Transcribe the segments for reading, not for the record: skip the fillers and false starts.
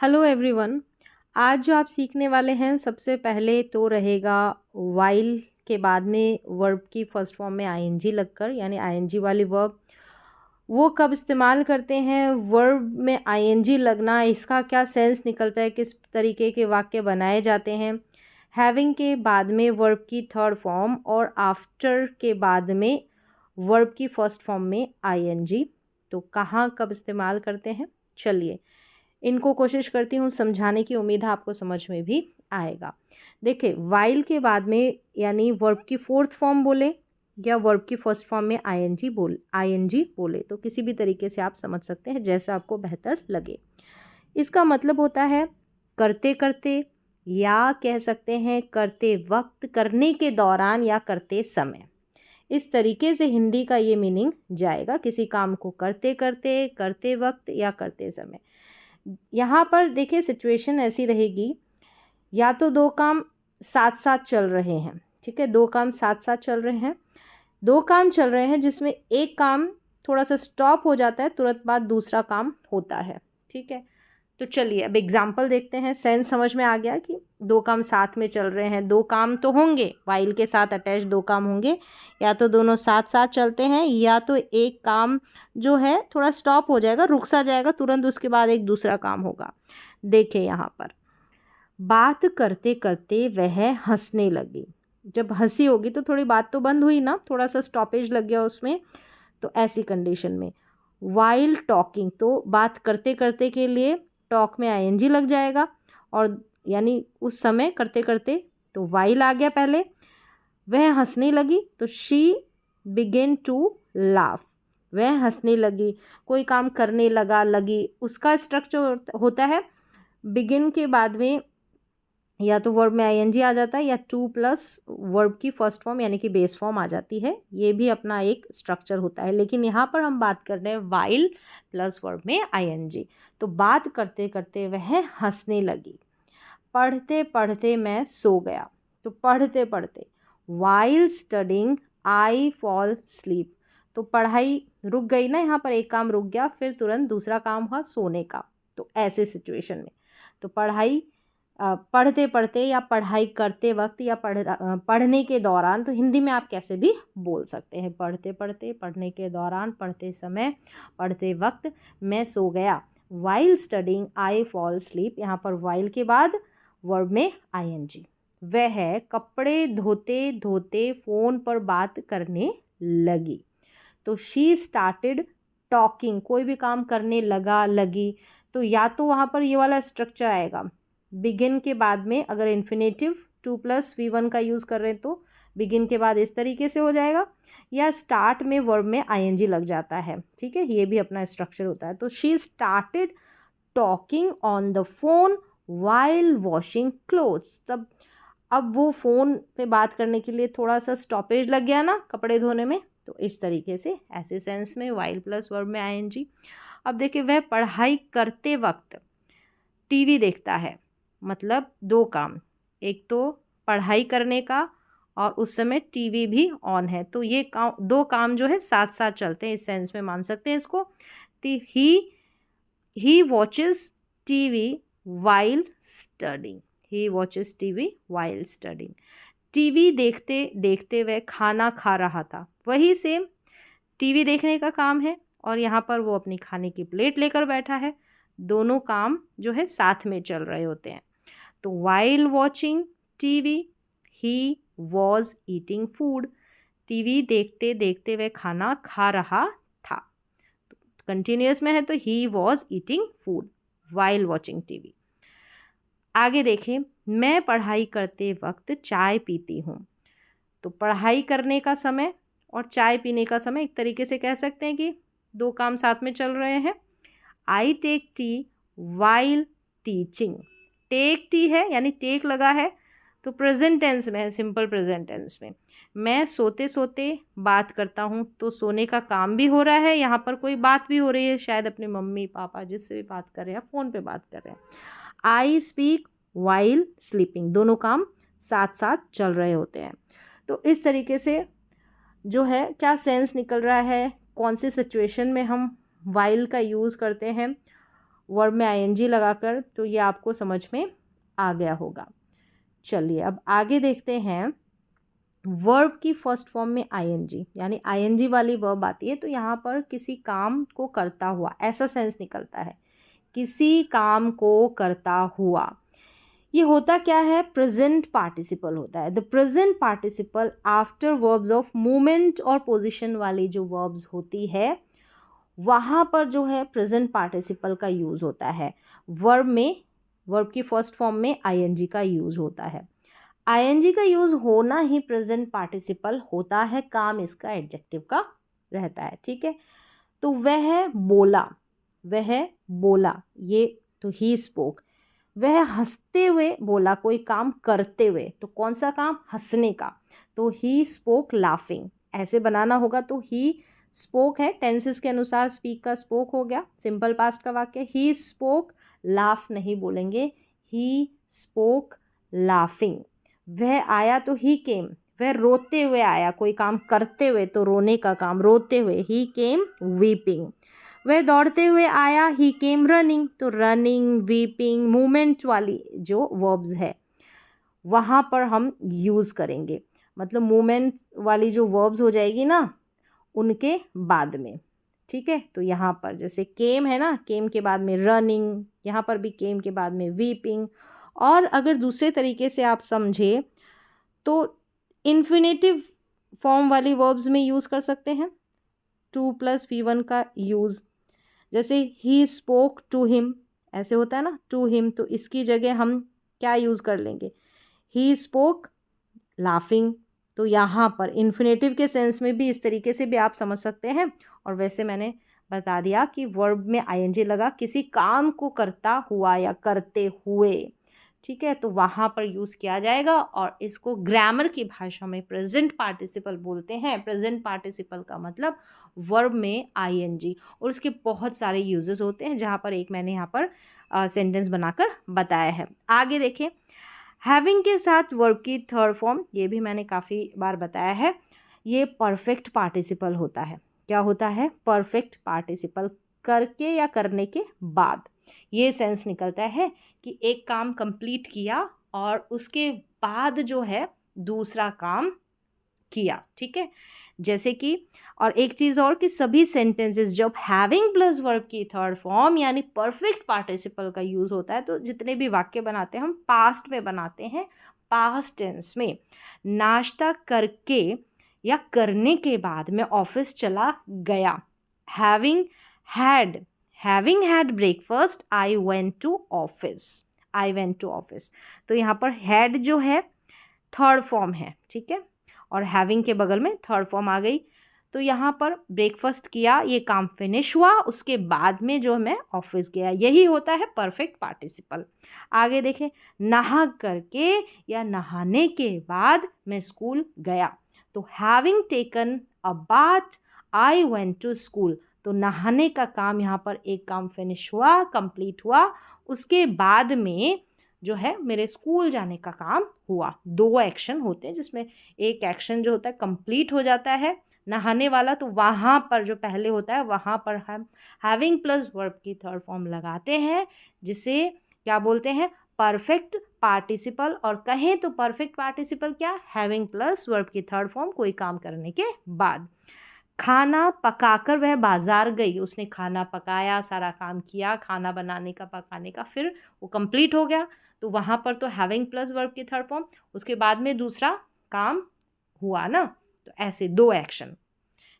Hello everyone. आज जो आप सीखने वाले हैं सबसे पहले तो रहेगा वाइल के बाद में वर्ब की फर्स्ट फॉर्म में आईएनजी लगकर, यानी आईएनजी वाली वर्ब वो कब इस्तेमाल करते हैं, वर्ब में आईएनजी लगना, इसका क्या सेंस निकलता है, किस तरीके के वाक्य बनाए जाते हैं। हैविंग के बाद में वर्ब की थर्ड फॉर्म और आफ्टर के बाद में वर्ब की फर्स्ट फॉर्म में आईएनजी, तो कहाँ कब इस्तेमाल करते हैं, चलिए इनको कोशिश करती हूँ समझाने की। उम्मीद है आपको समझ में भी आएगा। देखिए, वाइल के बाद में यानी वर्ब की फोर्थ फॉर्म बोले या वर्ब की फर्स्ट फॉर्म में आईएनजी बोले तो किसी भी तरीके से आप समझ सकते हैं, जैसा आपको बेहतर लगे। इसका मतलब होता है करते करते, या कह सकते हैं करते वक्त, करने के दौरान या करते समय। इस तरीके से हिंदी का ये मीनिंग जाएगा, किसी काम को करते करते, करते वक्त या करते समय। यहाँ पर देखिए सिचुएशन ऐसी रहेगी, या तो दो काम साथ साथ चल रहे हैं, ठीक है, दो काम साथ साथ चल रहे हैं, दो काम चल रहे हैं जिसमें एक काम थोड़ा सा स्टॉप हो जाता है, तुरंत बाद दूसरा काम होता है, ठीक है। तो चलिए अब एग्जाम्पल देखते हैं। सेंस समझ में आ गया कि दो काम साथ में चल रहे हैं, दो काम तो होंगे, वाइल के साथ अटैच दो काम होंगे, या तो दोनों साथ साथ चलते हैं, या तो एक काम जो है थोड़ा स्टॉप हो जाएगा, रुक सा जाएगा, तुरंत उसके बाद एक दूसरा काम होगा। देखिए यहाँ पर बात करते करते वह हंसने लगी। जब हंसी होगी तो थोड़ी बात तो बंद हुई ना, थोड़ा सा स्टॉपेज लग गया उसमें, तो ऐसी कंडीशन में वाइल टॉकिंग, तो बात करते करते के लिए टॉक में आईएनजी लग जाएगा, और यानी उस समय करते करते, तो वाइल आ गया पहले, वह हंसने लगी, तो शी बिगेन टू लाफ। वह हंसने लगी, कोई काम करने लगा, लगी, उसका स्ट्रक्चर होता है बिगिन के बाद में या तो वर्ब में आईएनजी आ जाता है, या टू प्लस वर्ब की फर्स्ट फॉर्म यानी कि बेस फॉर्म आ जाती है। ये भी अपना एक स्ट्रक्चर होता है, लेकिन यहाँ पर हम बात कर रहे हैं वाइल प्लस वर्ब में आईएनजी। तो बात करते करते वह हंसने लगी। पढ़ते पढ़ते मैं सो गया। तो पढ़ते पढ़ते, while studying I fall sleep, तो पढ़ाई रुक गई ना, यहाँ पर एक काम रुक गया, फिर तुरंत दूसरा काम हुआ सोने का। तो ऐसे सिचुएशन में तो पढ़ाई पढ़ते पढ़ते या पढ़ाई करते वक्त या पढ़ने के दौरान, तो हिंदी में आप कैसे भी बोल सकते हैं, पढ़ते पढ़ते, पढ़ने के दौरान, पढ़ते समय, पढ़ते वक्त मैं सो गया। While studying I fall sleep, यहाँ पर वाइल के बाद वर्ब में आईएनजी। वह कपड़े धोते धोते फ़ोन पर बात करने लगी। तो शी स्टार्टेड टॉकिंग, कोई भी काम करने लगा, लगी, तो या तो वहाँ पर ये वाला स्ट्रक्चर आएगा, बिगिन के बाद में अगर इन्फिनेटिव टू प्लस V1 का यूज़ कर रहे हैं तो बिगिन के बाद इस तरीके से हो जाएगा, या स्टार्ट में वर्ब में आईएनजी लग जाता है, ठीक है, ये भी अपना स्ट्रक्चर होता है। तो she started talking on the phone while washing clothes, तब अब वो फ़ोन पे बात करने के लिए थोड़ा सा स्टॉपेज लग गया ना कपड़े धोने में, तो इस तरीके से ऐसे सेंस में वाइल प्लस वर्ब में आईएनजी। अब देखिए, वह पढ़ाई करते वक्त टीवी देखता है, मतलब दो काम, एक तो पढ़ाई करने का और उस समय टीवी भी ऑन है, तो ये दो काम जो है साथ साथ चलते हैं, इस सेंस में मान सकते हैं इसको। He watches TV while studying, he watches TV while studying, TV देखते देखते वह खाना खा रहा था। वही सेम टीवी देखने का काम है, और यहाँ पर वो अपनी खाने की प्लेट लेकर बैठा है, दोनों काम जो है साथ में चल रहे होते हैं। तो while watching TV he was eating food, TV देखते देखते वह खाना खा रहा था, तो कंटिन्यूस में है तो he was eating food while watching TV. आगे देखें, मैं पढ़ाई करते वक्त चाय पीती हूँ। तो पढ़ाई करने का समय और चाय पीने का समय एक तरीके से कह सकते हैं कि दो काम साथ में चल रहे हैं। I take tea while teaching, take tea है यानी टेक लगा है, तो प्रेजेंट टेंस में है, सिंपल प्रेजेंट टेंस में। मैं सोते सोते बात करता हूँ, तो सोने का काम भी हो रहा है, यहाँ पर कोई बात भी हो रही है, शायद अपने मम्मी पापा जिससे भी बात कर रहे हैं, फ़ोन पे बात कर रहे हैं। आई स्पीक वाइल स्लीपिंग, दोनों काम साथ साथ चल रहे होते हैं। तो इस तरीके से जो है क्या सेंस निकल रहा है, कौन सी सिचुएशन में हम वाइल का यूज़ करते हैं, वर्ब में आईएनजी लगाकर। तो ये आपको समझ में आ गया होगा। चलिए अब आगे देखते हैं। वर्ब की फर्स्ट फॉर्म में आईएनजी यानी आईएनजी वाली वर्ब आती है तो यहाँ पर किसी काम को करता हुआ ऐसा सेंस निकलता है, किसी काम को करता हुआ। ये होता क्या है, प्रेजेंट पार्टिसिपल होता है। The present participle after verbs of movement और पोजीशन वाली जो वर्ब्स होती है वहाँ पर जो है प्रेजेंट पार्टिसिपल का यूज़ होता है। वर्ब में, वर्ब की फर्स्ट फॉर्म में आईएनजी का यूज़ होता है। आईएनजी का यूज़ होना ही प्रेजेंट पार्टिसिपल होता है, काम इसका एडजेक्टिव का रहता है। ठीक है, तो वह बोला, वह बोला, ये तो ही स्पोक। वह हंसते हुए बोला, कोई काम करते हुए, तो कौन सा काम, हंसने का, तो ही स्पोक लाफिंग। ऐसे बनाना होगा तो ही स्पोक है, टेंसेस के अनुसार स्पीक का स्पोक हो गया, सिंपल पास्ट का वाक्य। ही स्पोक, लाफ नहीं बोलेंगे, ही स्पोक लाफिंग। वह आया तो ही केम, वह रोते हुए आया, कोई काम करते हुए तो रोने का काम, रोते हुए, ही केम वीपिंग। वह दौड़ते हुए आया, ही केम रनिंग, तो रनिंग, वीपिंग, मूवमेंट वाली जो वर्ब्स है वहाँ पर हम यूज़ करेंगे, मतलब मूवमेंट वाली जो वर्ब्स हो जाएगी ना उनके बाद में। ठीक है, तो यहाँ पर जैसे केम है ना, केम के बाद में रनिंग, यहाँ पर भी केम के बाद में वीपिंग। और अगर दूसरे तरीके से आप समझे तो इन्फिनेटिव फॉर्म वाली वर्ब्स में यूज़ कर सकते हैं 2+V1 का यूज़। जैसे ही स्पोक टू हिम, ऐसे होता है ना, टू हिम, तो इसकी जगह हम क्या यूज़ कर लेंगे, ही स्पोक लाफिंग। तो यहाँ पर इन्फिनेटिव के सेंस में भी इस तरीके से भी आप समझ सकते हैं। और वैसे मैंने बता दिया कि वर्ब में आईएनजी लगा किसी काम को करता हुआ या करते हुए। ठीक है, तो वहाँ पर यूज़ किया जाएगा और इसको ग्रामर की भाषा में प्रेजेंट पार्टिसिपल बोलते हैं। प्रेजेंट पार्टिसिपल का मतलब वर्ब में आईएनजी, और उसके बहुत सारे यूजेस होते हैं जहाँ पर एक मैंने यहाँ पर सेंटेंस बनाकर बताया है। आगे देखें, हैविंग के साथ वर्ब की थर्ड फॉर्म, ये भी मैंने काफ़ी बार बताया है, ये परफेक्ट पार्टिसिपल होता है। क्या होता है, परफेक्ट पार्टिसिपल, करके या करने के बाद। ये सेंस निकलता है कि एक काम कंप्लीट किया और उसके बाद जो है दूसरा काम किया। ठीक है, जैसे कि, और एक चीज़ और कि सभी सेंटेंसेस जब हैविंग प्लस वर्ब की थर्ड फॉर्म यानी परफेक्ट पार्टिसिपल का यूज़ होता है तो जितने भी वाक्य बनाते हैं हम पास्ट में बनाते हैं, पास्ट टेंस में। नाश्ता करके या करने के बाद मैं ऑफिस चला गया, having had breakfast I went to office. तो यहाँ पर हैड जो है थर्ड फॉर्म है। ठीक है, और हैविंग के बगल में थर्ड फॉर्म आ गई। तो यहाँ पर ब्रेकफास्ट किया, ये काम फिनिश हुआ, उसके बाद में जो मैं ऑफिस गया, यही होता है परफेक्ट पार्टिसिपल। आगे देखें, नहा करके या नहाने के बाद मैं स्कूल गया, तो having taken a bath I went to school. तो नहाने का काम यहाँ पर एक काम फिनिश हुआ, कंप्लीट हुआ, उसके बाद में जो है मेरे स्कूल जाने का काम हुआ। दो एक्शन होते हैं जिसमें एक एक्शन जो होता है कंप्लीट हो जाता है नहाने वाला, तो वहाँ पर जो पहले होता है वहाँ पर हम हैविंग प्लस वर्ब की थर्ड फॉर्म लगाते हैं, जिसे क्या बोलते हैं, परफेक्ट पार्टिसिपल। और कहें तो परफेक्ट पार्टिसिपल क्या, हैविंग प्लस वर्ब की थर्ड फॉर्म कोई काम करने के बाद। खाना पकाकर वह बाजार गई, उसने खाना पकाया, सारा काम किया खाना बनाने का, पकाने का, फिर वो कंप्लीट हो गया, तो वहाँ पर तो हैविंग प्लस वर्ब की थर्ड फॉर्म, उसके बाद में दूसरा काम हुआ ना, तो ऐसे दो एक्शन।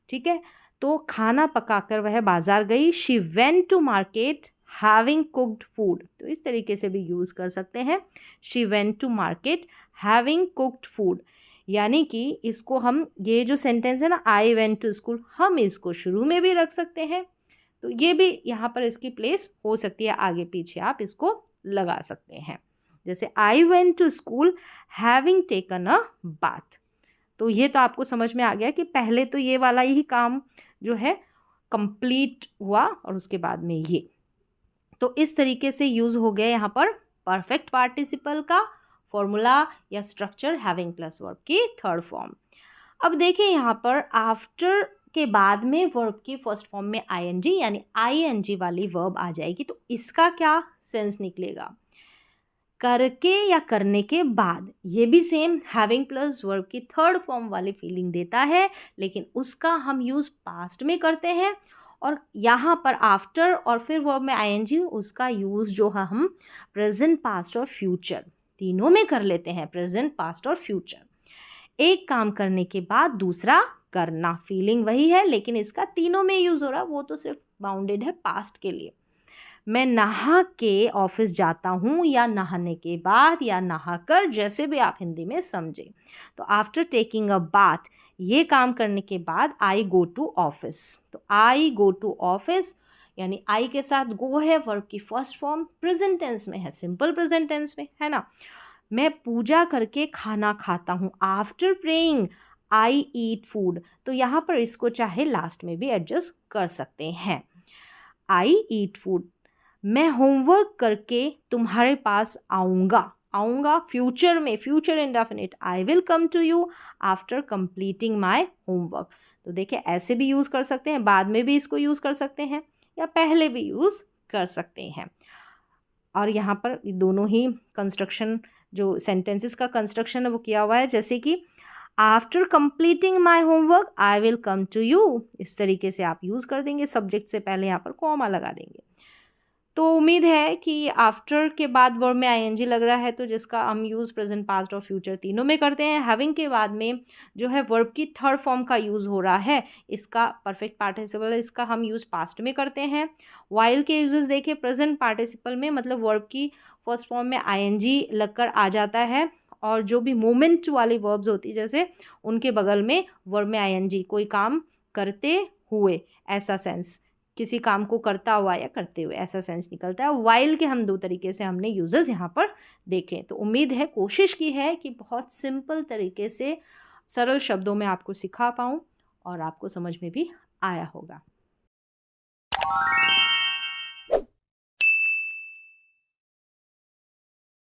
ठीक है, तो खाना पकाकर वह बाजार गई, she went to market having cooked food, तो इस तरीके से भी यूज़ कर सकते हैं, she went to market having cooked food. यानी कि इसको हम, ये जो सेंटेंस है ना, आई वेंट टू स्कूल, हम इसको शुरू में भी रख सकते हैं, तो ये भी यहाँ पर इसकी प्लेस हो सकती है, आगे पीछे आप इसको लगा सकते हैं। जैसे I went to school having taken a bath. तो ये तो आपको समझ में आ गया कि पहले तो ये वाला ही काम जो है कंप्लीट हुआ और उसके बाद में ये, तो इस तरीके से यूज़ हो गया यहाँ पर परफेक्ट पार्टिसिपल का फॉर्मूला या स्ट्रक्चर हैविंग प्लस वर्ब की थर्ड फॉर्म। अब देखिए यहाँ पर आफ्टर के बाद में वर्ब की फर्स्ट फॉर्म में आईएनजी यानी आईएनजी वाली वर्ब आ जाएगी। तो इसका क्या सेंस निकलेगा? करके या करने के बाद, ये भी सेम हैविंग प्लस वर्ब की थर्ड फॉर्म वाली फीलिंग देता है, लेकिन उसका हम यूज़ पास्ट में करते हैं। और यहाँ पर आफ्टर और फिर वर्ब में आईएनजी, उसका यूज़ जो है हम प्रेजेंट, पास्ट और फ्यूचर तीनों में कर लेते हैं। प्रेजेंट, पास्ट और फ्यूचर। एक काम करने के बाद दूसरा करना, फीलिंग वही है, लेकिन इसका तीनों में यूज़ हो रहा है। वो तो सिर्फ बाउंडेड है पास्ट के लिए। मैं नहा के ऑफिस जाता हूँ, या नहाने के बाद, या नहाकर, जैसे भी आप हिंदी में समझें। तो आफ्टर टेकिंग अ बाथ, ये काम करने के बाद आई गो टू ऑफिस। तो आई गो टू ऑफिस यानी आई के साथ गो है, वर्ब की फर्स्ट फॉर्म प्रेजेंट टेंस में है, सिंपल प्रेजेंट टेंस में है ना। मैं पूजा करके खाना खाता हूँ, आफ्टर प्रेइंग आई ईट फूड। तो यहाँ पर इसको चाहे लास्ट में भी एडजस्ट कर सकते हैं। आई ईट फूड। मैं होमवर्क करके तुम्हारे पास आऊँगा। आऊँगा फ्यूचर में, future indefinite, I will come to you after completing my homework. तो देखिए ऐसे भी यूज़ कर सकते हैं, बाद में भी इसको यूज़ कर सकते हैं, या पहले भी यूज़ कर सकते हैं। और यहाँ पर दोनों ही कंस्ट्रक्शन, जो सेंटेंसेस का कंस्ट्रक्शन है वो किया हुआ है, जैसे कि after completing my homework I will come to you. इस तरीके से आप यूज़ कर देंगे, सब्जेक्ट से पहले यहाँ पर कॉमा लगा देंगे। तो उम्मीद है कि आफ्टर के बाद वर्ब में आईएनजी लग रहा है, तो जिसका हम यूज़ प्रेजेंट, पास्ट और फ्यूचर तीनों में करते हैं। हैविंग के बाद में जो है वर्ब की थर्ड फॉर्म का यूज़ हो रहा है, इसका परफेक्ट पार्टिसिपल है, इसका हम यूज़ पास्ट में करते हैं। वाइल के यूजेस देखिए, प्रेजेंट पार्टिसिपल में मतलब वर्ब की फर्स्ट फॉर्म में आईएनजी लगकर आ जाता है, और जो भी मोमेंट वाली वर्ब्स होती है जैसे, उनके बगल में वर्ब में आईएनजी, कोई काम करते हुए ऐसा सेंस, किसी काम को करता हुआ या करते हुए ऐसा सेंस निकलता है। वाइल के हम दो तरीके से हमने यूजेस यहाँ पर देखे। तो उम्मीद है, कोशिश की है कि बहुत सिंपल तरीके से सरल शब्दों में आपको सिखा पाऊँ और आपको समझ में भी आया होगा।